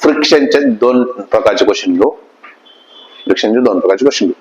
फ्रिक्शनचे दोन प्रकारचे क्वेश्चन घेऊ. फ्रिक्शनचे दोन प्रकारचे क्वेश्चन घेऊ.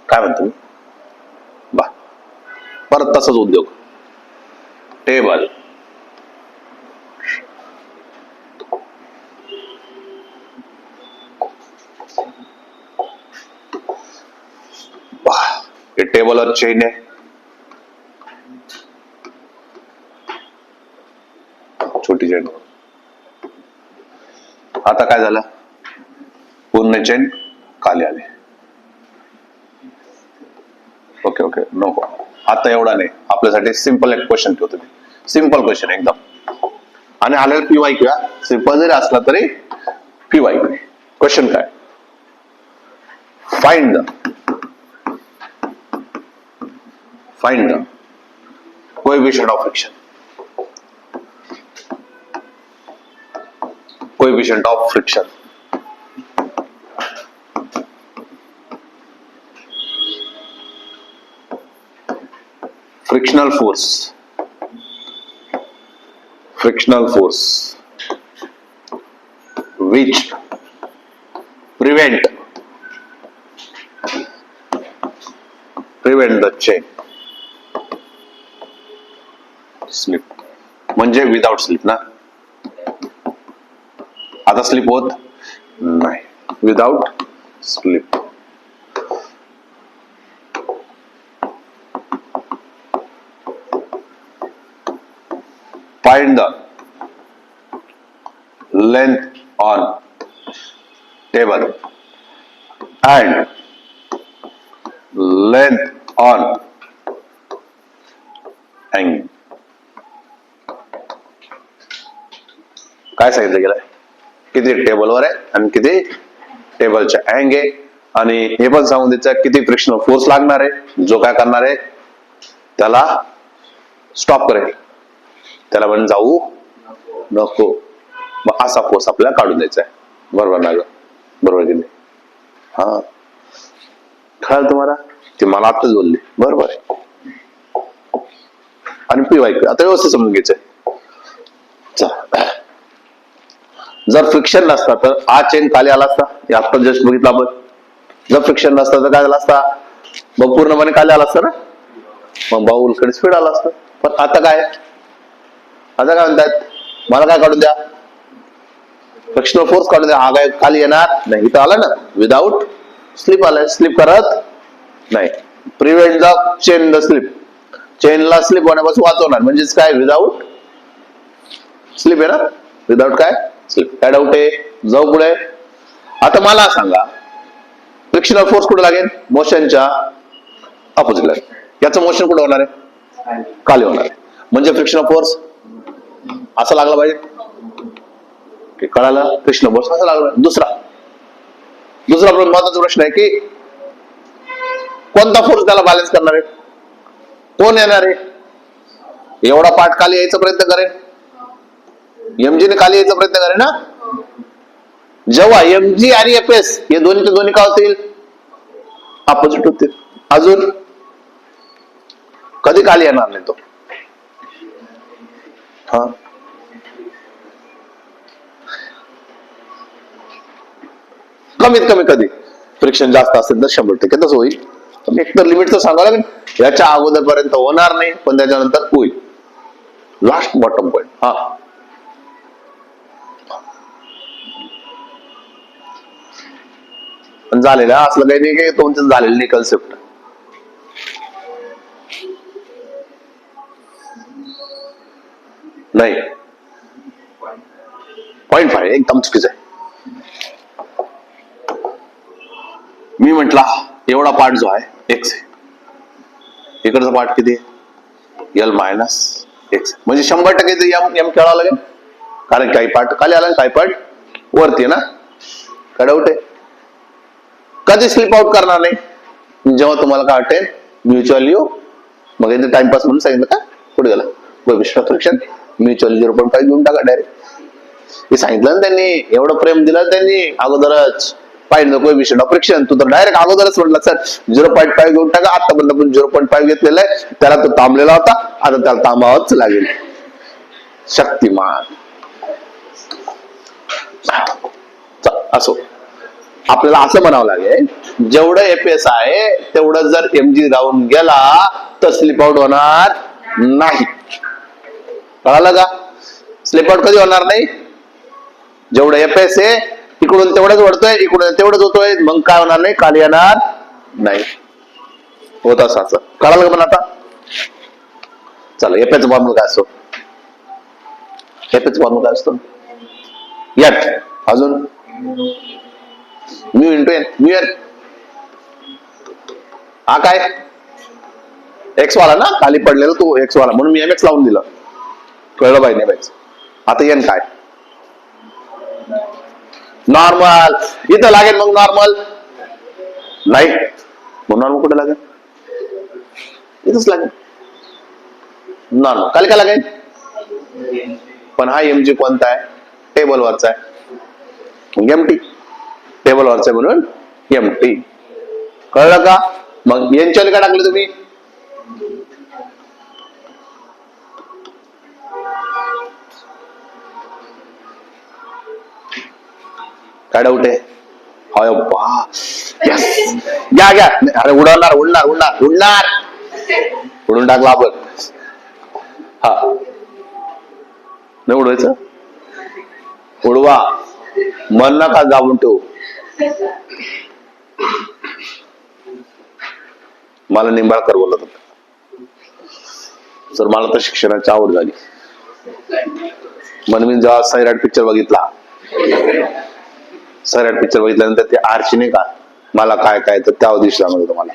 काय म्हणतो बा, परत तसाच उद्योग. टेबल, हे टेबलवर चेन आहे, छोटी चेन. आता काय झालं, पूर्ण चेन खाली आले. ओके ओके, नको आता एवढा नाही. आपल्यासाठी सिंपल एक क्वेश्चन ठेवतो. सिंपल क्वेश्चन एकदम, आणि आलेला PYQ. सिंपल जरी असला तरी PYQ. क्वेश्चन काय, find the coefficient of friction. Coefficient of friction. Frictional force which prevent the chain slip. म्हणजे विदाउट स्लिप ना. आता स्लिप होत नाही, without slip. Find the length on table and length on hanging. काय सांगितलं गेलंय, किती टेबलवर आहे आणि किती टेबलच्या अँग आहे, आणि हे पण सांगून द्यायचं किती फ्रिक्शनल फोर्स लागणार आहे. जो काय करणार आहे त्याला स्टॉप करेल, त्याला पण जाऊ नको. मग असा फोर्स आपल्याला काढून द्यायचा आहे. बरोबर ना ग, बरोबर की नाही? हा, कळलं तुम्हाला? ते मला आताच बोलले, बरोबर आहे. आणि PYQ आता व्यवस्थित समजून घ्यायचंय. जर फ्रिक्शन नसता तर हा चेन खाली आला असता, हे आता जस्ट बघितलं आपण. जर फ्रिक्शन नसता तर काय झालं असता, मग पूर्णपणे खाली आला असता ना, मग बाऊलकडे स्पीड आला असतं. पण आता काय, आता काय म्हणतात, मला काय काढून द्या, फ्रिक्शनल फोर्स काढून द्या. हा काय खाली येणार नाही, इथं आला ना, विदाउट स्लिप आलाय. स्लिप करत नाही. Prevent the chain the slip. चेनला स्लिप होण्यापासून वाचवणार, म्हणजेच काय, विदाउट स्लिप आहे ना, विदाउट काय स्लिप. काय डाऊट आहे, जाऊ पुढे. आता मला सांगा, फ्रिक्शनल फोर्स कुठे लागेल, मोशनच्या अपोजिट लागेल. याचं मोशन कुठे होणार आहे, खाली होणार आहे. म्हणजे फ्रिक्शनल फोर्स असं लागला पाहिजे, कळालं? फ्रिक्शनल फोर्स असं लागला. दुसरा महत्वाचा प्रश्न आहे की कोणता फोर्स त्याला बॅलन्स करणार आहे, कोण येणार आहे. एवढा पार्ट खाली यायचा प्रयत्न करेल, MG ने खाली यायचा प्रयत्न करेल ना. जेव्हा MG आणि FS हे दोन्हीचे दोन्ही काय होतील, अपोजिट होतील. अजून कधी खाली येणार नाही तो. हा, कमीत कमी कधी फ्रिक्शन जास्त असेल तर 100% तसं होईल. एक तर लिमिट तर सांगावं लागेल, याच्या अगोदर पर्यंत होणार नाही, पण त्याच्यानंतर होईल. Last bottom point. हा, पण झालेलं असलं काही नाही की तुमचं झालेलं नाही कन्सेप्ट. नाही, 0.5 एकदम चुकीचं आहे. मी म्हटला एवढा पार्ट जो आहे एक्स आहे, इकडचा पार्ट किती, L मायनस एक्स. म्हणजे 100% एम खेळावं लागेल, कारण काही पार्ट खाली आला काही पार्ट वरती ना. काय डाऊट आहे? कधी स्लिप आउट करणार नाही, जेव्हा तुम्हाला काय वाटेल म्युच्युअल यू. मग इथे टाइमपास म्हणून सांगितलं का, कुठे गेला कोएफिशिएंट ऑफ फ्रिक्शन, म्युच्युअल 0.5 घेऊन टाका डायरेक्ट. हे सांगितलं ना त्यांनी, एवढं प्रेम दिलं त्यांनी अगोदरच. पाहिजे नको विषय फ्रिक्शन. तू तर डायरेक्ट अगोदरच म्हटलं सर 0.5 घेऊन टाका. आतापर्यंत आपण 0.5 घेतलेला आहे, त्याला तो थांबलेला होता, आता त्याला थांबावंच लागेल. शक्तिमान. असो, आपल्याला असं म्हणावं लागेल जेवढं एपीएस आहे तेवढं जर एमजी राहून गेला तर स्लिप आउट होणार नाही. कळालं का? स्लिप आउट कधी होणार नाही? जेवढं एपीएस आहे इकडून तेवढंच वाढतोय, इकडून तेवढंच होतोय, मग काय होणार नाही, खाली येणार नाही. होत असं. कळालं का? पण आता चला, एपीएस फॉर्म्युला काय असतो? एपीएस फॉर्म्युला काय असतो? यात अजून mu into N. Mu N हा काय एक्स वाला ना, खाली पडलेला तो एक्स वाला, म्हणून मी एमएक्स लावून दिलं. कळलं पाहिजे पाहिजे. आता एन काय? नॉर्मल. इथं लागेल मग नॉर्मल नाही, मग नॉर्मल कुठे लागेल? इथंच लागेल नॉर्मल. खाली काय लागेल? पण हा एमजी कोणता आहे? टेबल वरचा आहे, एमटी. टेबल वरचा आहे म्हणून एमटी. कळलं का? मग यांच्या काय टाकले तुम्ही? काय डाऊट आहे? यस, घ्या घ्या. अरे उडवणार, उडणार उडणार उडणार, उडून टाकला आपण. हा, नाही उडवायचं, उडवा. मन नका जाऊन ठेवू. मला निंबाळकर बोलत होता सर, मला तर शिक्षणाची आवड झाली म्हणून मी जेव्हा सैराट पिक्चर बघितला, सैराट पिक्चर बघितल्यानंतर ते आरची नाही का, मला काय काय तर त्या दिवशी सांगत होतं मला.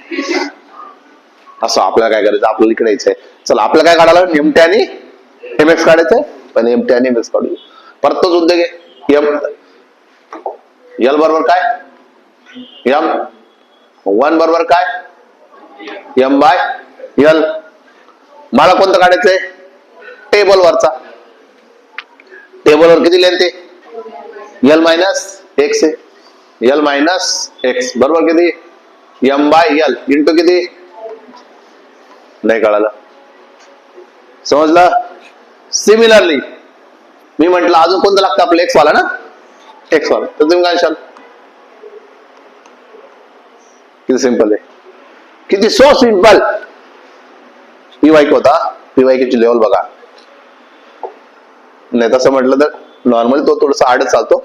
असं आपल्याला काय करायचं, आपल्याला इकडे यायचंय. चला, आपल्याला काय काढायला? एमटी आणि एमएक्स काढायचंय, पण एमटी आणि एमएक्स काढू. परत तोच उद्योग आहे. एल बरोबर काय? एम. 1 बरोबर काय? M by L. मला कोणतं काढायचंय? टेबल वरचा. टेबल वर किती लेंथ आहे? एल मायनस एक्स आहे. एल मायनस एक्स बरोबर किती? एम बाय एल इंटू किती? नाही कळालं? समजलं? सिमिलरली मी म्हंटल अजून कोणतं लागतं आपलं? एक्स वाला ना, एक्स वाला. तर तुम्ही काय सांगाल? किती सिंपल आहे, किती सो सिंपल. पीवाय होता, पीवाय ची लेवल बघा. नाही तसं म्हटलं तर नॉर्मली तो थोडस आडच चालतो,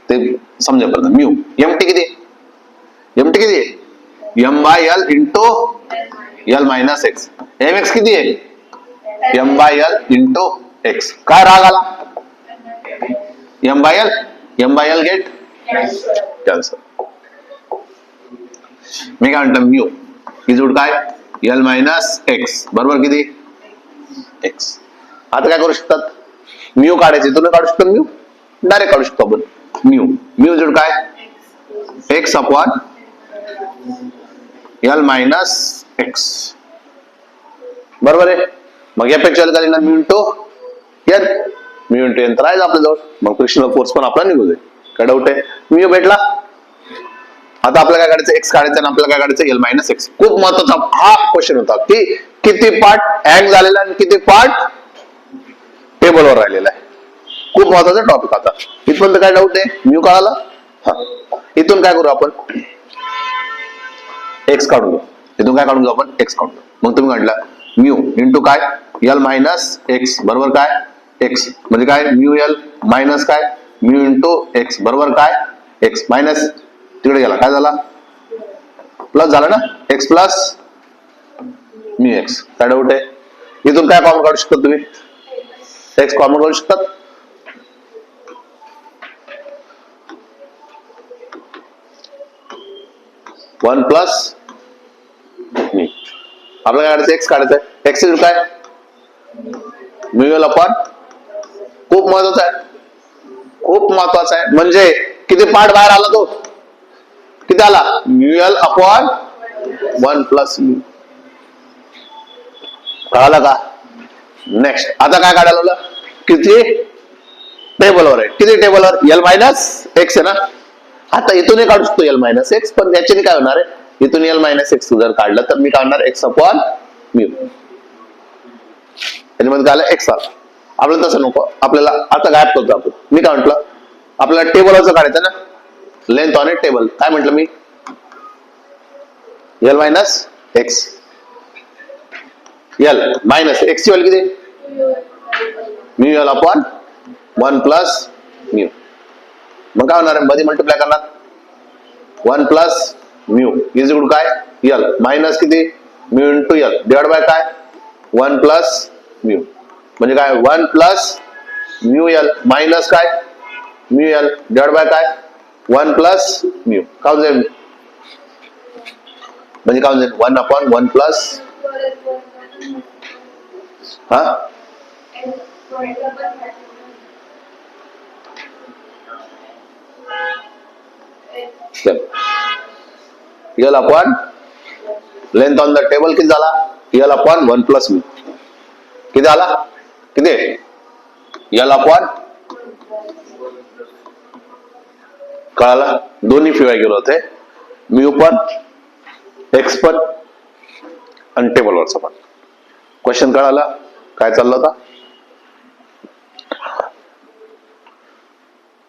ते समजेपर्यंत. म्यू एमटी किती? एमटी किती आहे? M by L into L minus X. M X किती आहे? M by L into X. काय राग आला? M by L. M by L get cancel. मी काय म्हणतो? म्यू इजूड काय? एल मायनस एक्स बरोबर किती? एक्स. आता काय करू शकतात? म्यू काढायचे, तुम्ही काढू शकता म्यू, डायरेक्ट काढू शकतो आपण. म्यू म्यू इजूड काय? X upon L minus X बरोबर आहे. मग यापेक्षा काय? Mu into N. Mu into N तर आहेच आपल्याजवळ. मग फ्रिक्शनल फोर्स पण आपला निघू दे. काय डाऊट आहे? म्यू भेटला. आता आपल्याला काय काढायचं? एक्स काढायचं आणि आपल्याला काय काढायचं? L minus x. खूप महत्वाचा हा क्वेश्चन होता की किती पार्ट हँग झालेला आणि किती पार्ट टेबलवर राहिलेला आहे. खूप महत्वाचा टॉपिक. आता इथपर्यंत काय डाऊट आहे? म्यू कळाला? हा, इथून काय करू आपण? एक्स काढून घेऊ. इथून काय काढून घेऊ आपण? एक्स काढून घेऊ. मग तुम्ही म्हटलं म्यू इंटू काय? एल मायनस एक्स बरोबर काय? एक्स म्हणजे काय? म्यू एल मायनस काय? म्यू इंटू एक्स बरोबर काय? एक्स मायनस तिकडे गेला, काय झाला? प्लस झाला ना, एक्स प्लस म्यू एक्स. काय डाऊट आहे? इथून काय कॉमन काढू शकतात तुम्ही? एक्स कॉमन काढू शकतात. वन प्लस मी. आपल्याला काय काढायचं? एक्स काढायचं. एक्स इज काय? Mu L upon. खूप महत्वाचा आहे, खूप महत्वाचा आहे. म्हणजे किती पार्ट बाहेर आला तो? किती आला? Mu L upon 1 plus mu. कळालं का? नेक्स्ट आता काय काढायला लावलं? किती टेबलवर आहे? किती टेबलवर? एल मायनस एक्स आहे ना. आता इथूनही काढू शकतो एल मायनस एक्स, पण याच्याने काय होणार आहे, इथून एल मायनस एक्स जर काढलं तर मी काढणार एक्स अपॉन म्यू. त्याच्यामध्ये काय आलं, एक्स आला. आपल्याला तसं नको, आपल्याला आता गायब करतो आपण. मी काय म्हंटल, आपल्याला टेबलचं काढायचं ना, लेंथ ऑन ए टेबल. काय म्हंटल मी, L minus X, L minus X ची व्हॅल्यू किती, mu L upon 1 plus mu. मग काय होणार आहे, मध्ये मल्टिप्लाय करणार 1 प्लस म्यू इज इक्वल काय, एल मायनस किती, mu into L divide by काय, 1 प्लस म्यू. म्हणजे काय, 1 प्लस म्यू एल मायनस काय, म्यू एल डिवाइड बाय काय, 1 प्लस म्यू. काय होईल, म्हणजे काय होईल, 1 अपॉन 1 प्लस, हा L upon length on the table किती झाला, एल अपॉन 1 प्लस म्यू. किती आला, किती, एल अपॉन, कळाला, दोन्ही फिवाय गेलो होते, म्यू पण एक्स पण आणि टेबलवरचा पण. क्वेश्चन कळाला काय चाललं होता.